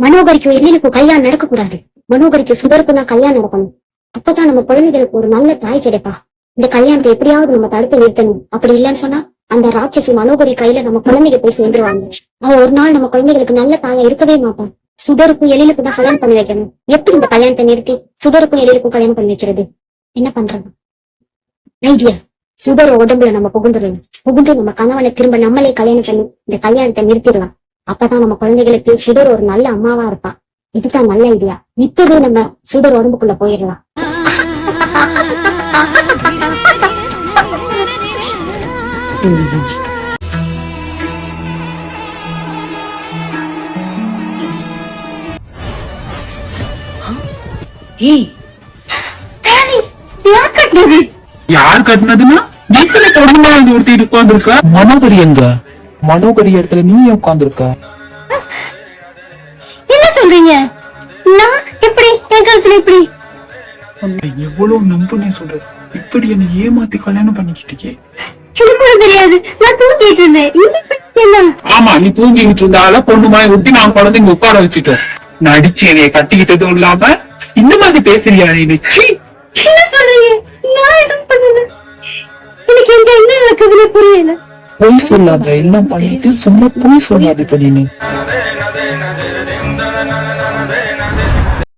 மனோகரிக்கும் எழிலுக்கும் கல்யாணம் நடக்க கூடாது. மனோகரிக்கு சுகருக்கும் தான் கல்யாணம் நடக்கணும். அப்பதான் நம்ம குழந்தைகளுக்கு ஒரு நல்ல தாய் கிடைப்பா. இந்த கல்யாணத்தை எப்படியாவது நம்ம தடுத்து நிறுத்தணும். அப்படி இல்லைன்னு சொன்னா அந்த ராட்சசி மனோகரி கையில நம்ம குழந்தைங்க போய் சேர்ந்துருவாங்க. அவ ஒரு நாள் நம்ம குழந்தைகளுக்கு நல்ல தாயா இருக்கவே மாட்டான். சுடருக்கும் எழிலுக்கும் தான் கல்யாணம் பண்ணி வைக்கணும். எப்படி இந்த கல்யாணத்தை நிறுத்தி சுடருக்கும் எழிலுக்கும் கல்யாணம் பண்ணி வைக்கிறது? என்ன பண்றது? ஐடியா, சுடர் உடம்புல நம்ம புகுந்து நம்ம கணவனை திரும்ப நம்மளே கல்யாணம் பண்ணி இந்த கல்யாணத்தை நிறுத்திடலாம். அப்பதான் நம்ம குழந்தைகளுக்கு சுடர் ஒரு நல்ல அம்மாவா இருப்பா. இதுதான் நல்ல ஐடியா. இப்பவே நம்ம சுடர் உடம்புக்குள்ள போயிடலாம். யார் கட்டினதுன்னா வீட்டுல பொண்ணுமா ஒருத்திட்டு உட்கார்ந்துருக்க. மனோகரி எங்க? மனோகரி இடத்துல நீ உட்கார்ந்துருக்க. என்ன சொல்றீங்க? நான் எப்படி என் கருத்துல எப்படி? எவ்வளவு நம்புனே சொல்ற. இப்படி என்ன ஏமாத்தி கல்யாணம் பண்ணிக்கிட்டே. தெரியாது, நான் தூங்கிட்டு இருந்தேன். ஆமா, நீ தூங்கிட்டு இருந்தால பொண்ணுமாய் ஊட்டி நான் குழந்தைங்க உட்கார வச்சுட்டோம். நடிச்சு என்னைய கட்டிக்கிட்டதும் இல்லாம இந்த மாதிரி பேசுறியா நீ? என்ன சொல்றீங்க? நான் என்ன பண்ணல? எனக்கு எங்க என்ன நடக்குதுன்னு புரியல. பொய் சொல்லாத. எல்லாம் பண்ணிட்டு சும்மா பொய் சொல்லாத. இப்ப நீ